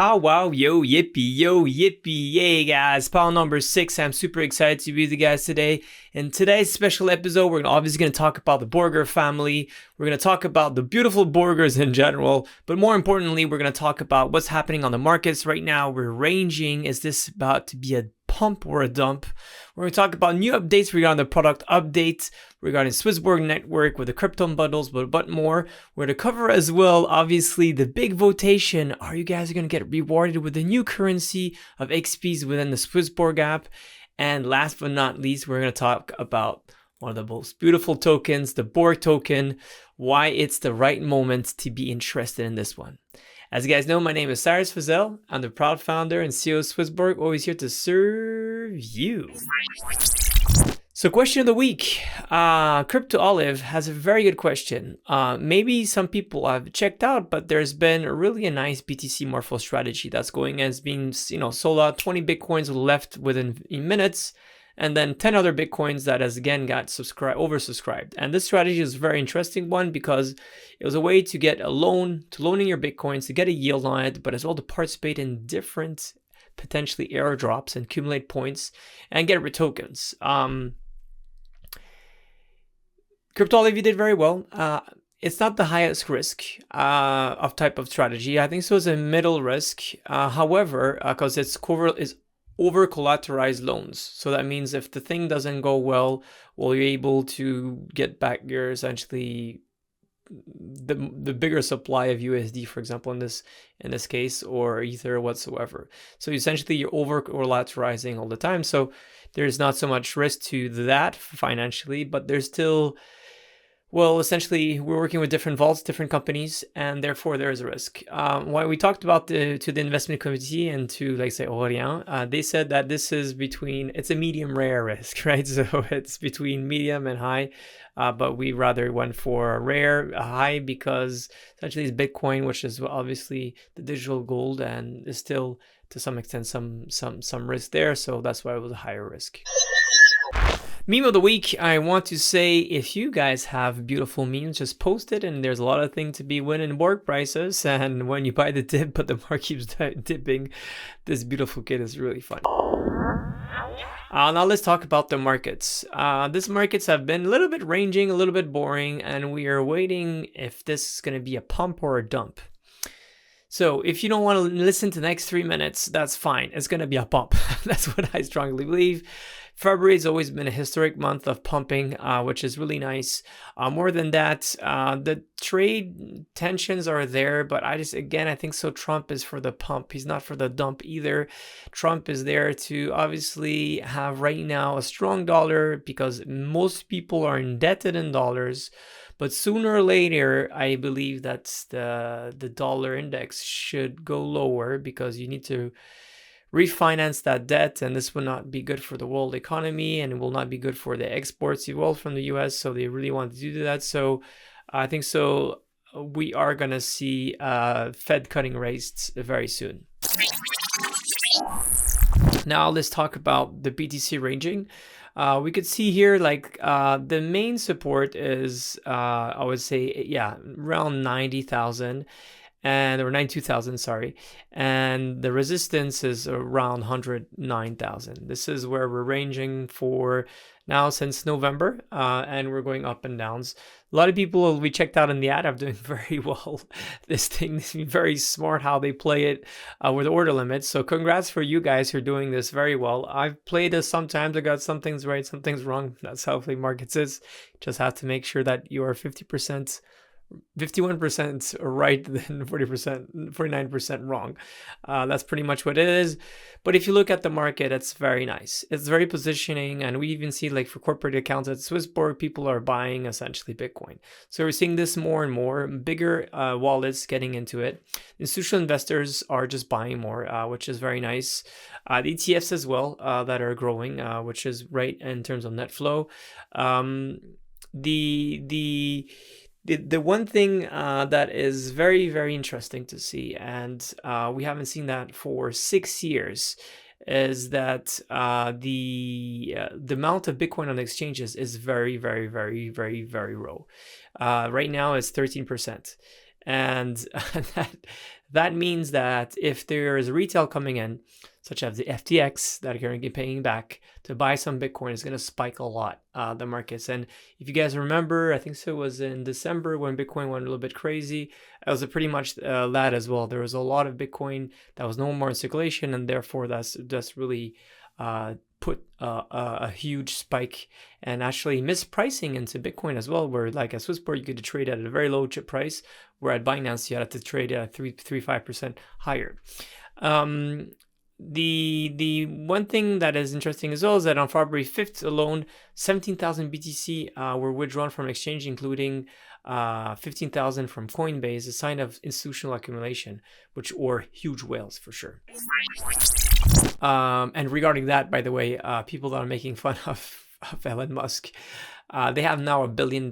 Pow Wow Yo Yippee Yay guys, pile number 6. I'm super excited to be with you guys today. In today's special episode, we're obviously going to talk about the Borger family. We're going to talk about the beautiful Borgers in general, but more importantly, we're going to talk about what's happening on the markets right now. We're ranging. Is this about to be a pump or a dump? We're going to talk about new updates regarding the product updates, regarding SwissBorg network with the crypto bundles, but more. We're going to cover as well, obviously, the big votation. Are you guys going to get rewarded with the new currency of XPs within the SwissBorg app? And last but not least, we're going to talk about one of the most beautiful tokens, the Borg token, why it's the right moment to be interested in this one. As you guys know, my name is Cyrus Fazel. I'm the proud founder and CEO of SwissBorg, always here to serve you. So question of the week, Crypto Olive has a very good question. Maybe some people have checked out, but there's been really a nice BTC morpho strategy that's going as being, sold out. 20 Bitcoins left within minutes, and then 10 other Bitcoins that has again got oversubscribed. And this strategy is a very interesting one because it was a way to get a loan, to loaning your Bitcoins, to get a yield on it, but as well to participate in different potentially airdrops and accumulate points and get tokens. Crypto Olive did very well. It's not the highest risk of type of strategy. I think so. It's a middle risk. However, because it's over collateralized loans, so that means if the thing doesn't go well, you're able to get back your essentially the bigger supply of USD, for example, in this case, or Ether whatsoever. So essentially, you're over collateralizing all the time. So there's not so much risk to that financially, but there's still. Well, essentially, we're working with different vaults, different companies, and therefore there is a risk. When we talked about to the investment committee and to, like, say, Orient, they said that this is it's a medium rare risk, right? So it's between medium and high, but we rather went for a high because essentially it's Bitcoin, which is obviously the digital gold, and is still to some extent some risk there. So that's why it was a higher risk. Meme of the week, I want to say if you guys have beautiful memes, just post it, and there's a lot of things to be winning Borg prices, and when you buy the dip but the market keeps dipping, this beautiful kid is really fun. Now let's talk about the markets. These markets have been a little bit ranging, a little bit boring, and we are waiting if this is going to be a pump or a dump. So if you don't want to listen to the next 3 minutes, that's fine. It's going to be a pump. That's what I strongly believe. February has always been a historic month of pumping, which is really nice. More than that, the trade tensions are there, but I think so. Trump is for the pump. He's not for the dump either. Trump is there to obviously have right now a strong dollar because most people are indebted in dollars. But sooner or later, I believe that the dollar index should go lower because you need to refinance that debt, and this will not be good for the world economy, and it will not be good for the exports from the US. So they really want to do that. So I think so. We are going to see Fed cutting rates very soon. Now let's talk about the BTC ranging. We could see here the main support is I would say around 90,000 or 92,000, sorry, and the resistance is around 109,000. This is where we're ranging for now since November, and we're going up and downs. A lot of people we checked out in the ad are doing very well. This thing is very smart how they play it with order limits. So congrats for you guys who are doing this very well. I've played this sometimes. I got some things right, some things wrong. That's how flea markets is. Just have to make sure that you are 51% right, then 49% wrong. That's pretty much what it is. But if you look at the market, it's very nice. It's very positioning, and we even see for corporate accounts at SwissBorg, people are buying essentially Bitcoin. So we're seeing this more and more, bigger wallets getting into it. Institutional investors are just buying more, which is very nice. The ETFs as well that are growing, which is right in terms of net flow. The one thing that is very, very interesting to see, and we haven't seen that for 6 years, is that the amount of Bitcoin on exchanges is very, very, very, very, very low. Right now it's 13%. And that means that if there is retail coming in, such as the FTX that are going to be paying back to buy some Bitcoin, is going to spike a lot, the markets. And if you guys remember, I think so it was in December when Bitcoin went a little bit crazy. It was pretty much that as well. There was a lot of Bitcoin that was no more in circulation, and therefore that's really put a huge spike and actually mispricing into Bitcoin as well, where like at SwissBorg you could trade at a very low chip price, where at Binance you had to trade at 3-5% higher. The one thing that is interesting as well is that on February 5th alone, 17,000 BTC were withdrawn from exchange, including 15,000 from Coinbase, a sign of institutional accumulation, or huge whales for sure. And regarding that, by the way, people that are making fun of Elon Musk, they have now $1 billion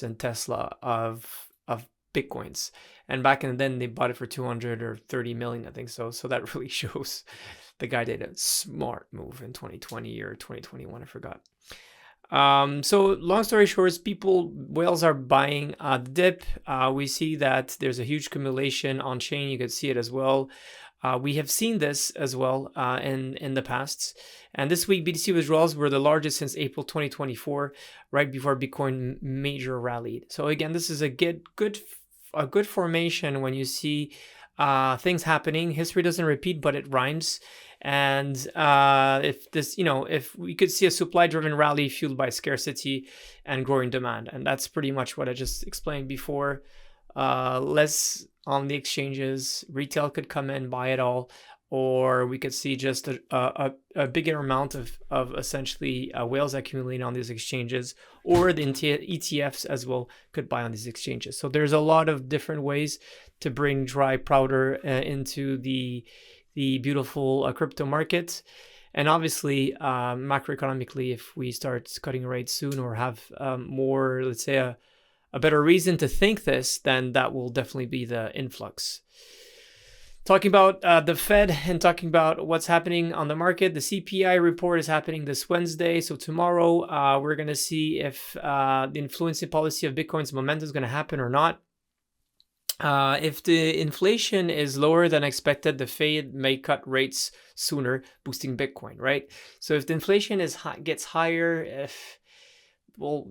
in Tesla of Bitcoins. And back in then they bought it for 200 or 30 million, I think so. So that really shows the guy did a smart move in 2020 or 2021, I forgot. So long story short, whales are buying the dip. We see that there's a huge accumulation on chain. You could see it as well. We have seen this as well in the past. And this week, BTC withdrawals were the largest since April 2024, right before Bitcoin major rallied. So again, this is a good formation when you see things happening. History doesn't repeat, but it rhymes. And if we could see a supply-driven rally fueled by scarcity and growing demand, and that's pretty much what I just explained before. Less on the exchanges, retail could come in, buy it all, or we could see just a bigger amount of essentially whales accumulating on these exchanges, or the ETFs as well could buy on these exchanges. So there's a lot of different ways to bring dry powder into the beautiful crypto market. And obviously, macroeconomically, if we start cutting rates soon or have more, let's say, a better reason to think this, then that will definitely be the influx. Talking about the Fed and talking about what's happening on the market, the CPI report is happening this Wednesday. So tomorrow, we're going to see if the influencing policy of Bitcoin's momentum is going to happen or not. If the inflation is lower than expected, the Fed may cut rates sooner, boosting Bitcoin, right? So if the inflation gets higher,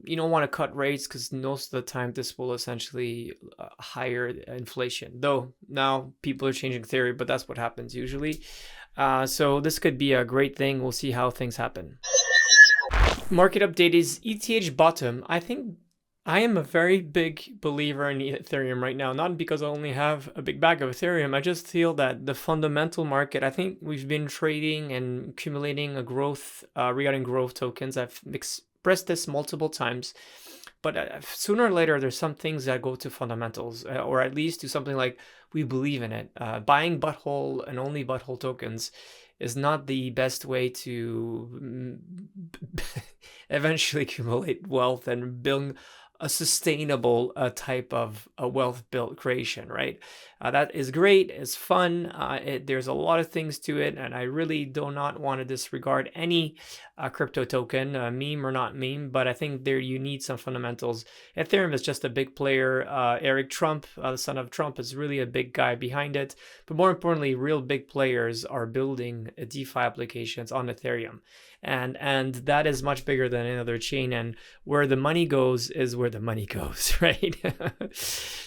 you don't want to cut rates because most of the time this will essentially higher inflation. Though now people are changing theory, but that's what happens usually. So this could be a great thing. We'll see how things happen. Market update is ETH bottom. I am a very big believer in Ethereum right now, not because I only have a big bag of Ethereum. I just feel that the fundamental market, I think we've been trading and accumulating a growth regarding growth tokens. I've expressed this multiple times, but sooner or later, there's some things that go to fundamentals, or at least to something like we believe in it. Buying butthole and only butthole tokens is not the best way to eventually accumulate wealth and build a sustainable type of wealth built creation, right? That is great, it's fun, there's a lot of things to it, and I really do not want to disregard any crypto token, meme or not meme, but I think you need some fundamentals. Ethereum is just a big player. Eric Trump, the son of Trump, is really a big guy behind it, but more importantly, real big players are building DeFi applications on Ethereum. And that is much bigger than any other chain, and where the money goes is where the money goes, right?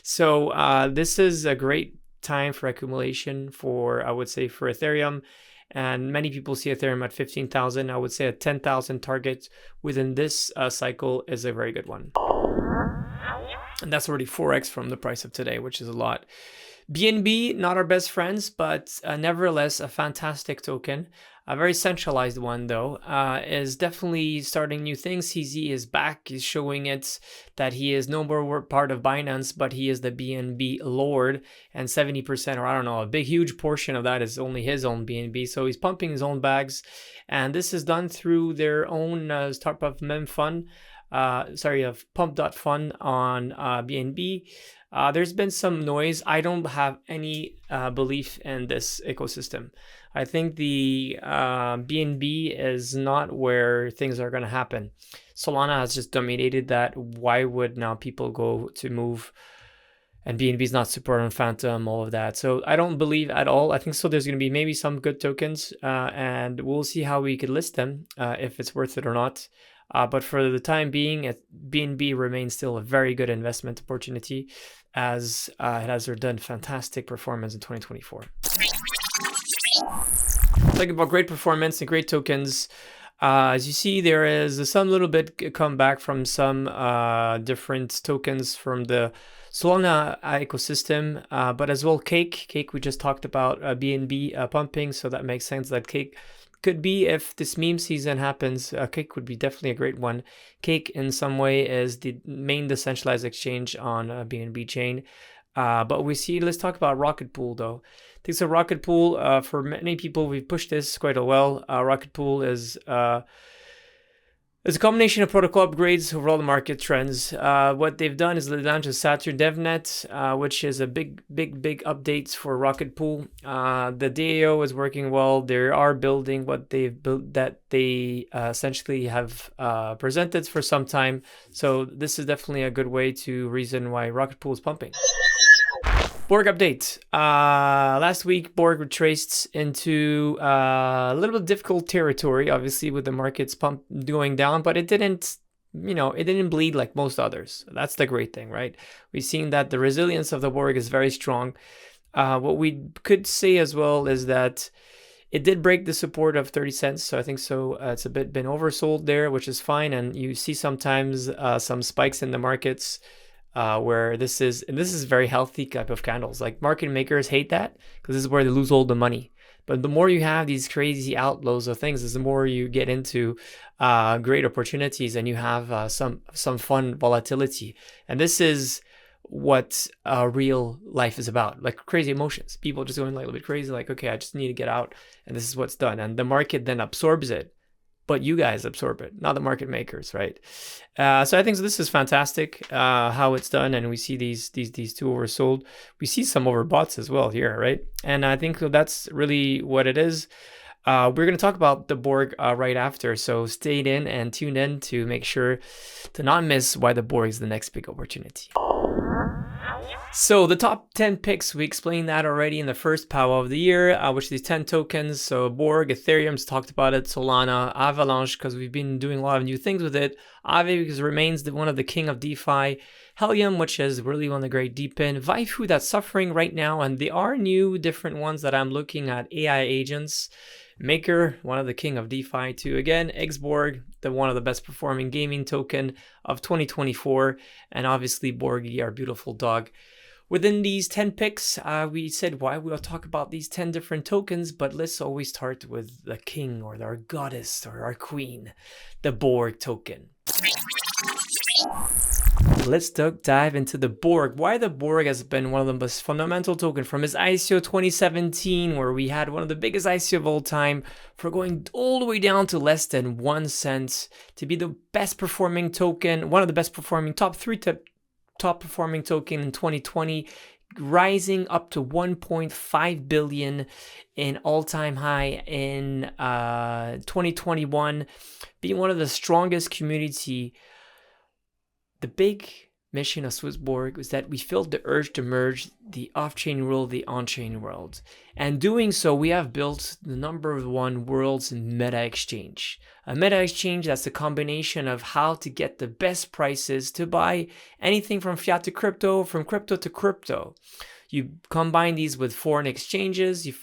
So this is a great time for accumulation I would say, for Ethereum. And many people see Ethereum at 15,000. I would say a 10,000 target within this cycle is a very good one. And that's already 4x from the price of today, which is a lot. BNB, not our best friends, but nevertheless a fantastic token. A very centralized one, though, is definitely starting new things. CZ is back. He's showing it that he is no more part of Binance, but he is the BNB lord. And 70%, or I don't know, a big, huge portion of that is only his own BNB. So he's pumping his own bags. And this is done through their own startup mem fund. Of pump.fund on BNB. There's been some noise. I don't have any belief in this ecosystem. I think the BNB is not where things are going to happen. Solana has just dominated that. Why would now people go to move and BNB is not supported on Phantom, all of that. So I don't believe at all. I think so there's going to be maybe some good tokens, and we'll see how we could list them, if it's worth it or not. But for the time being, BNB remains still a very good investment opportunity, as it has done fantastic performance in 2024. Talking about great performance and great tokens, as you see, there is some little bit comeback from some different tokens from the Solana ecosystem, but as well Cake we just talked about, BNB pumping, so that makes sense that Cake could be, if this meme season happens, Cake would be definitely a great one. Cake in some way is the main decentralized exchange on BNB chain. But let's talk about Rocket Pool though. I think so Rocket Pool, for many people, we've pushed this quite a well. Rocket Pool is a combination of protocol upgrades over all the market trends. What they've done is they launched a Saturn DevNet, which is a big updates for Rocket Pool. The DAO is working well. They are building what they've built, that they essentially have presented for some time. So this is definitely a good way to reason why Rocket Pool is pumping. Borg update. Last week, Borg retraced into a little bit difficult territory, obviously, with the markets going down, but it didn't bleed like most others. That's the great thing, right? We've seen that the resilience of the Borg is very strong. What we could say as well is that it did break the support of 30 cents. So I think it's a bit been oversold there, which is fine. And you see sometimes some spikes in the markets, where this is very healthy type of candles. Like market makers hate that because this is where they lose all the money. But the more you have these crazy outflows of things, is the more you get into great opportunities, and you have some fun volatility. And this is what real life is about, like crazy emotions. People just going like a little bit crazy, like, okay, I just need to get out, and this is what's done. And the market then absorbs it. But you guys absorb it, not the market makers, right? So I think this is fantastic, how it's done, and we see these two oversold. We see some overboughts as well here, right? And I think that's really what it is. We're going to talk about the Borg right after, so stay in and tune in to make sure to not miss why the Borg is the next big opportunity. So the top 10 picks, we explained that already in the first Pow of the year, which are these 10 tokens. So Borg, Ethereum's talked about it, Solana, Avalanche, because we've been doing a lot of new things with it. Aave, because it remains one of the king of DeFi. Helium, which is really one of the great deepen. Waifu, that's suffering right now, and there are new different ones that I'm looking at, AI agents. Maker, one of the king of DeFi too. Again, SwissBorg, one of the best performing gaming token of 2024. And obviously Borgy, our beautiful dog. Within these 10 picks, we said why we'll talk about these 10 different tokens, but let's always start with the king or our goddess or our queen, the Borg token. Let's dive into the Borg. Why the Borg has been one of the most fundamental tokens from its ICO 2017, where we had one of the biggest ICO of all time, for going all the way down to less than 1 cent, to be the best performing token, one of the best performing top performing token in 2020, rising up to 1.5 billion in all-time high in 2021, being one of the strongest community. The big mission of SwissBorg was that we felt the urge to merge the off-chain world, the on-chain world. And doing so, we have built the #1 world's meta exchange. A meta exchange that's a combination of how to get the best prices to buy anything from fiat to crypto, from crypto to crypto. You combine these with foreign exchanges, you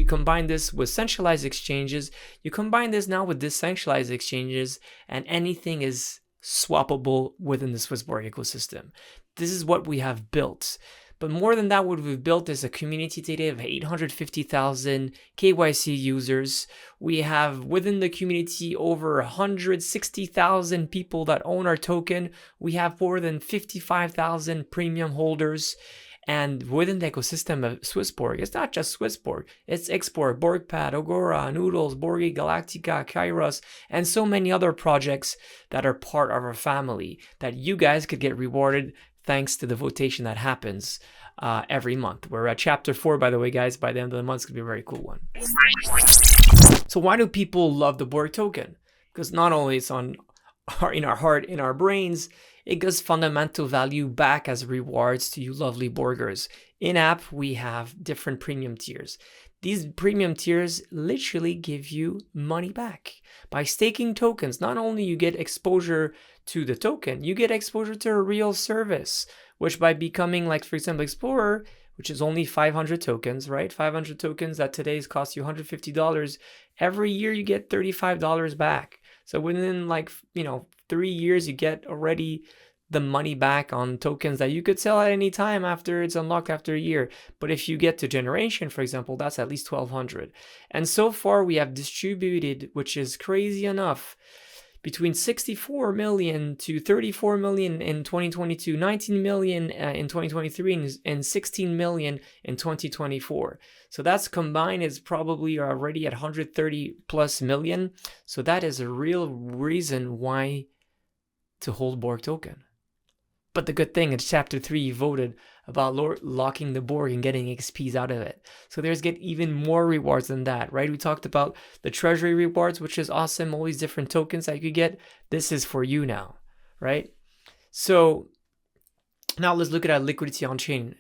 combine this with centralized exchanges, you combine this now with decentralized exchanges, and anything is swappable within the SwissBorg ecosystem. This is what we have built. But more than that, what we've built is a community today of 850,000 KYC users. We have within the community over 160,000 people that own our token. We have more than 55,000 premium holders. And within the ecosystem of SwissBorg, it's not just SwissBorg. It's Xborg, BorgPad, Agora, Noodles, Borgi, Galactica, Kairos, and so many other projects that are part of our family that you guys could get rewarded thanks to the votation that happens every month. We're at chapter 4, by the way, guys. By the end of the month, it's going to be a very cool one. So why do people love the Borg token? Because not only it's in our heart, in our brains, it gives fundamental value back as rewards to you lovely Borgers. In-app, we have different premium tiers. These premium tiers literally give you money back. By staking tokens, not only you get exposure to the token, you get exposure to a real service, which by becoming, like, for example, Explorer, which is only 500 tokens, right? 500 tokens that today's cost you $150. Every year you get $35 back. So within, like, 3 years, you get already the money back on tokens that you could sell at any time after it's unlocked after a year. But if you get to generation, for example, that's at least 1,200. And so far we have distributed, which is crazy enough, between 64 million to 34 million in 2022, 19 million in 2023, and 16 million in 2024. So that's combined is probably already at 130 plus million. So that is a real reason why to hold Borg token. But the good thing is chapter 3 you voted about locking the Borg and getting XPs out of it. So there's get even more rewards than that, right? We talked about the treasury rewards, which is awesome. All these different tokens that you could get. This is for you now, right? So now let's look at liquidity on chain.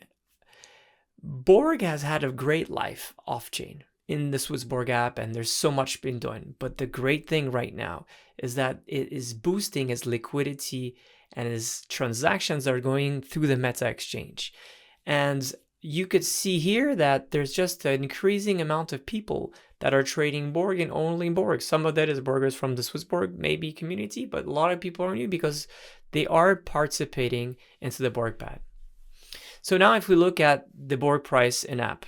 Borg has had a great life off chain in the SwissBorg app, and there's so much been done. But the great thing right now is that it is boosting its liquidity and its transactions are going through the Meta exchange. And you could see here that there's just an increasing amount of people that are trading Borg and only Borg. Some of that is Borgers from the SwissBorg maybe community, but a lot of people are new because they are participating into the Borg pad. So now if we look at the Borg price in app,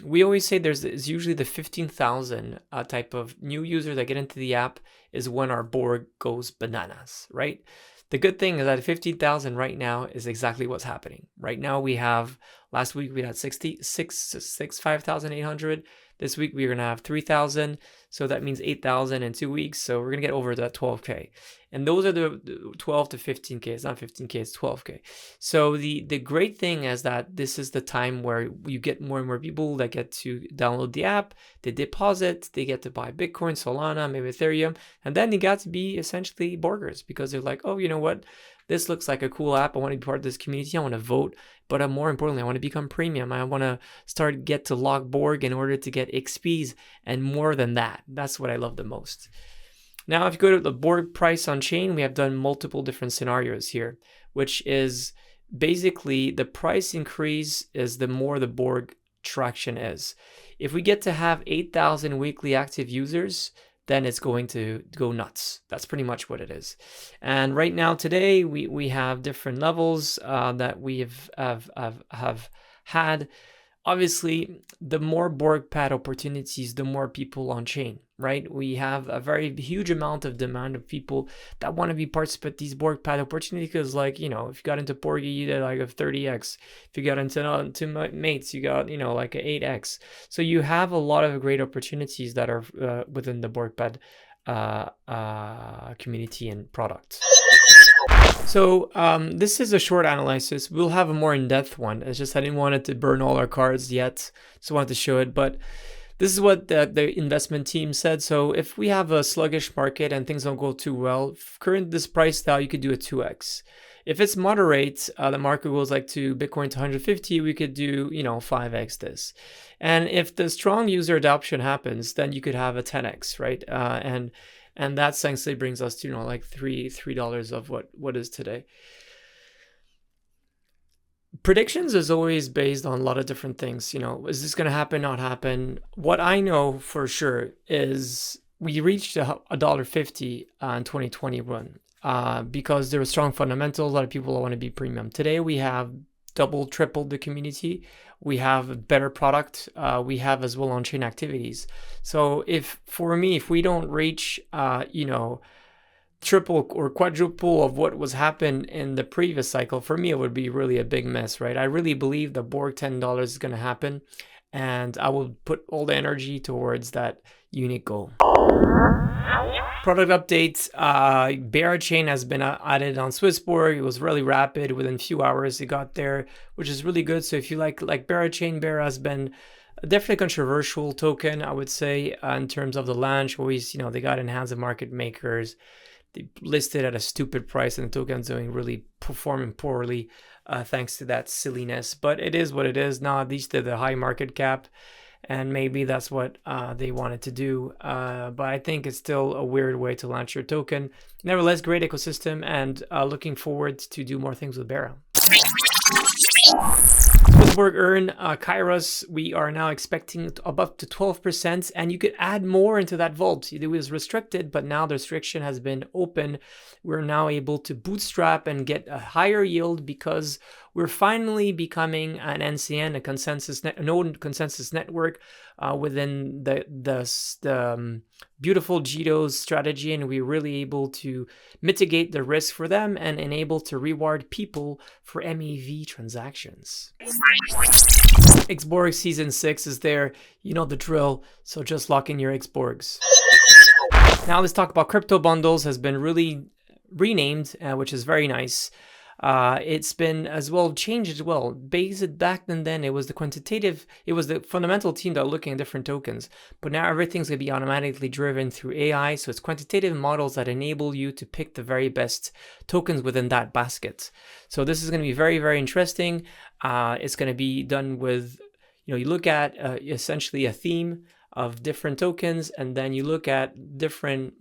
we always say there's usually the 15,000 type of new users that get into the app is when our Borg goes bananas, right? The good thing is that 15,000 right now is exactly what's happening. Right now we have, last week we had 5,800. This week we're going to have 3,000. So that means 8,000 in 2 weeks. So we're going to get over that 12K. And those are the 12 to 15K. It's not 15K, it's 12K. So the great thing is that this is the time where you get more and more people that get to download the app, they deposit, they get to buy Bitcoin, Solana, maybe Ethereum, and then they got to be essentially Borgers because they're like, oh, you know what? This looks like a cool app. I want to be part of this community. I want to vote. But more importantly, I want to become premium. I want to get to lock Borg in order to get XPs and more than that. That's what I love the most. Now, if you go to the Borg price on chain, we have done multiple different scenarios here, which is basically the price increase is the more the Borg traction is. If we get to have 8,000 weekly active users, then it's going to go nuts. That's pretty much what it is. And right now, today, we have different levels that we have had. Obviously, the more Borg pad opportunities, the more people on chain, right? We have a very huge amount of demand of people that want to be participate these Borg pad opportunities because, like, if you got into Borgy, you did like a 30x. If you got into mates, you got, like a 8x. So you have a lot of great opportunities that are within the Borg pad community and product. So this is a short analysis. We'll have a more in-depth one. It's just I didn't want it to burn all our cards yet, so I wanted to show it. But this is what the investment team said. So if we have a sluggish market and things don't go too well, current this price now, you could do a 2x. If it's moderate, the market goes like to Bitcoin to 150, we could do 5x this. And if the strong user adoption happens, then you could have a 10x, right? And that essentially brings us to like $3 of what is today. Predictions is always based on a lot of different things. Is this going to happen, not happen? What I know for sure is we reached $1.50 in 2021 because there was strong fundamentals. A lot of people want to be premium. Today we have tripled the community. We have a better product. We have as well on-chain activities. So if we don't reach, triple or quadruple of what was happened in the previous cycle, for me, it would be really a big mess, right? I really believe the Borg $10 is going to happen, and I will put all the energy towards that unique goal. Product updates, Berachain has been added on SwissBorg. It was really rapid. Within a few hours, it got there, which is really good. So if you like Berachain, Bera has been definitely a controversial token, I would say, in terms of the launch. Always, they got in hands of market makers. they listed at a stupid price and the token's doing performing poorly thanks to that silliness. But it is what it is. Now at least they're the high market cap, and maybe that's what they wanted to do. But I think it's still a weird way to launch your token. Nevertheless, great ecosystem, and looking forward to do more things with Bera. SwissBorg Earn, Kairos, we are now expecting up to 12%, and you could add more into that vault. It was restricted, but now the restriction has been open. We're now able to bootstrap and get a higher yield because we're finally becoming an NCN, a node consensus network within the beautiful GTOS strategy, and we're really able to mitigate the risk for them and enable to reward people for MEV transactions. SwissBorg Season 6 is there. You know the drill, so just lock in your SwissBorg's. Now let's talk about crypto bundles. Has been really renamed, which is very nice. It's been as well changed as well. Back then it was the fundamental team that were looking at different tokens, but now everything's going to be automatically driven through AI. So it's quantitative models that enable you to pick the very best tokens within that basket. So this is going to be very, very interesting. It's going to be done with, you look at essentially a theme of different tokens, and then you look at different,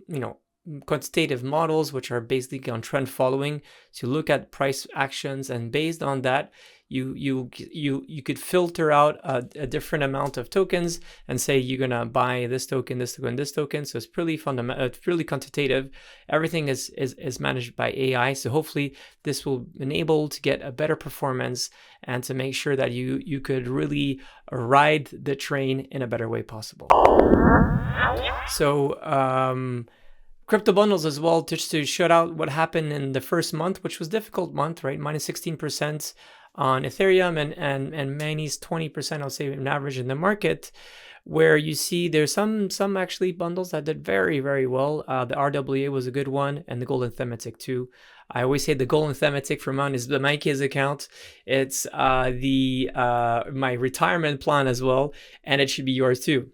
quantitative models, which are basically on trend following. So you look at price actions, and based on that, you could filter out a different amount of tokens and say you're gonna buy this token, this token, this token. So it's pretty fundamental, it's really quantitative. Everything is managed by AI. So hopefully this will enable to get a better performance and to make sure that you could really ride the train in a better way possible. So crypto bundles as well, just to shout out what happened in the first month, which was a difficult month, right? Minus 16% on Ethereum and Manis 20%, I'll say, on average in the market, where you see there's some actually bundles that did very, very well. The RWA was a good one, and the Golden Thematic too. I always say the Golden Thematic for mine is my kids' account. It's my retirement plan as well, and it should be yours too.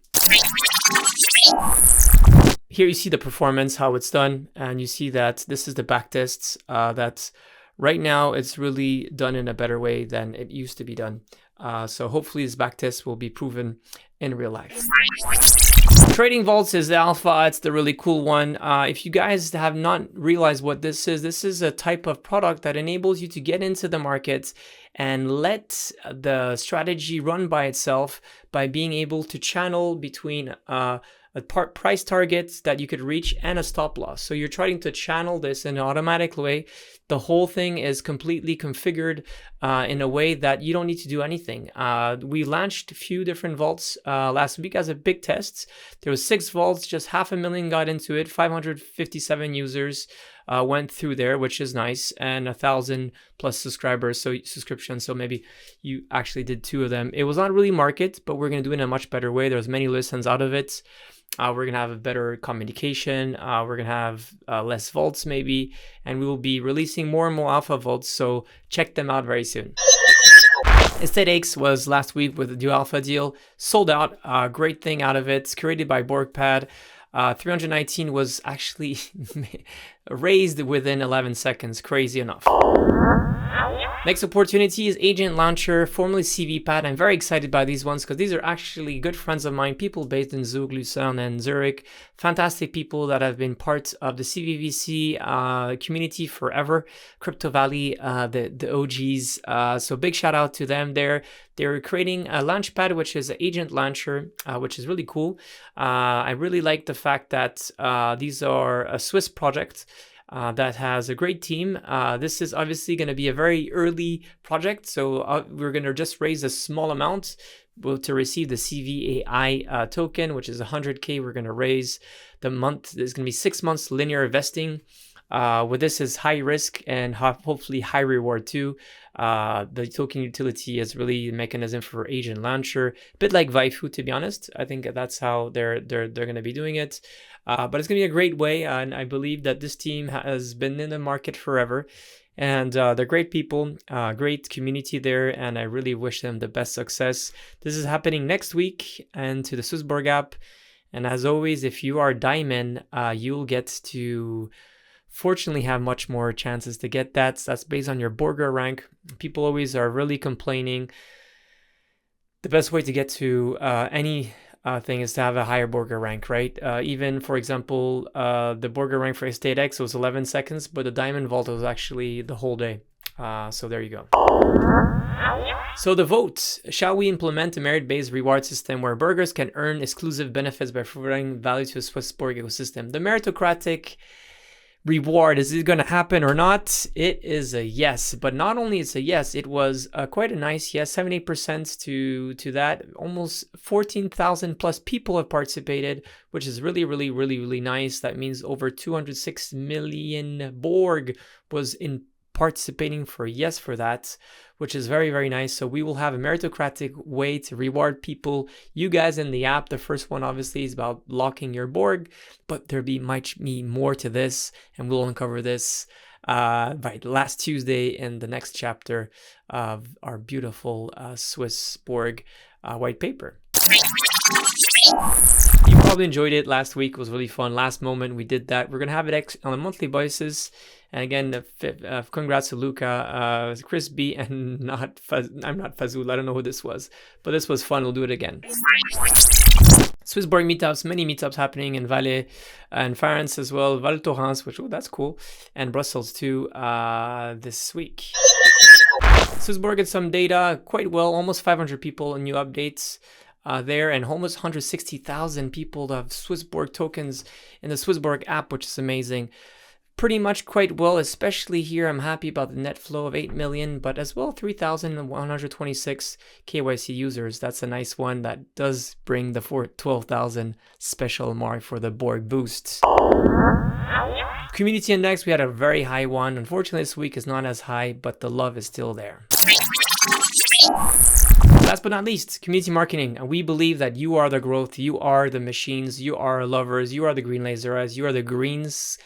Here you see the performance, how it's done, and you see that this is the backtests. That right now it's really done in a better way than it used to be done. So hopefully this backtest will be proven in real life. Trading Vaults is the alpha. It's the really cool one. If you guys have not realized what this is a type of product that enables you to get into the market and let the strategy run by itself by being able to channel between a price target that you could reach and a stop loss. So you're trying to channel this in an automatic way. The whole thing is completely configured in a way that you don't need to do anything. We launched a few different vaults last week as a big test. There was 6 vaults, just 500,000 got into it, 557 users went through there, which is nice, and 1,000 plus subscribers, so subscriptions. So maybe you actually did 2 of them. It was not really market, but we're gonna do it in a much better way. There's many listens out of it. We're gonna have a better communication. We're gonna have less vaults maybe, and we will be releasing more and more alpha vaults. So check them out very soon. Ep.6 was last week with the new alpha deal, sold out. Great thing out of it. It's created by BorgPad. 319 was actually raised within 11 seconds. Crazy enough. Next opportunity is Agent Launcher, formerly CVPad. I'm very excited by these ones because these are actually good friends of mine, people based in Zug, Lucerne, and Zurich. Fantastic people that have been part of the CVVC community forever. Crypto Valley, the OGs. So big shout out to them there. They're creating a launchpad, which is an Agent Launcher, which is really cool. I really like the fact that these are a Swiss project. That has a great team. This is obviously going to be a very early project, so we're going to just raise a small amount to receive the CVAI token, which is 100K. We're going to raise the month. There's going to be 6 months linear vesting. With this is high risk and hopefully high reward too. The token utility is really a mechanism for Agent Launcher, a bit like Waifu, to be honest. I think that's how they're going to be doing it. But it's going to be a great way, and I believe that this team has been in the market forever, and they're great people, great community there, and I really wish them the best success. This is happening next week and to the SwissBorg app, and as always, if you are Diamond, you'll get to fortunately have much more chances to get that. So that's based on your Borger rank. People always are really complaining. The best way to get to any thing is to have a higher Borger rank, right? Even, for example, the Borger rank for Estate X was 11 seconds, but the Diamond Vault was actually the whole day. So there you go. So the vote. Shall we implement a merit-based reward system where burgers can earn exclusive benefits by providing value to the SwissBorg ecosystem? The meritocratic reward, is it going to happen or not? It is a yes, but not only it's a yes, it was quite a nice yes, 78% to that. Almost 14,000 plus people have participated, which is really nice. That means over 206 million Borg was participating for yes for that, which is very nice. So we will have a meritocratic way to reward people, you guys in the app. The first one obviously is about locking your Borg, but there'll be much more to this, and we'll uncover this by last Tuesday in the next chapter of our beautiful SwissBorg white paper. You probably enjoyed it. Last week was really fun. Last moment we did that. We're gonna have it on a monthly basis. And again, congrats to Luca, Chris B, and I'm not Fazel. I don't know who this was, but this was fun. We'll do it again. SwissBorg Meetups, many meetups happening in Valais and France as well. Val Thorens, which, oh, that's cool, and Brussels too this week. SwissBorg had some data quite well, almost 500 people, new updates there, and almost 160,000 people have SwissBorg tokens in the SwissBorg app, which is amazing. Pretty much quite well, especially here. I'm happy about the net flow of 8 million, but as well 3,126 KYC users. That's a nice one. That does bring the 12,000 special mark for the Borg boost. Community Index, we had a very high one. Unfortunately, this week is not as high, but the love is still there. Last but not least, community marketing. We believe that you are the growth, you are the machines, you are lovers, you are the green laser eyes, you are the greens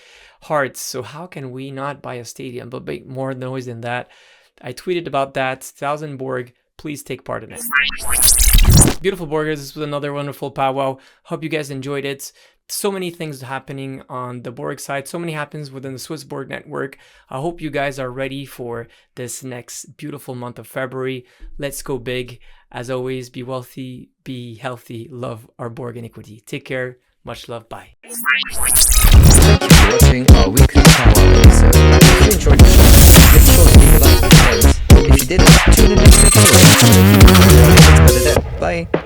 hearts. So how can we not buy a stadium, but make more noise than that? I tweeted about that. 1,000 Borg, please take part in it. Beautiful Borgers, this was another wonderful powwow. Hope you guys enjoyed it. So many things happening on the Borg side. So many happens within the SwissBorg network. I hope you guys are ready for this next beautiful month of February. Let's go big. As always, be wealthy, be healthy, love our Borg iniquity. Take care. Much love. Bye. Thank you for watching our weekly powwow episode. If you enjoyed the show, make sure to leave a like and comment. If you didn't, tune in next week anyway. Bye.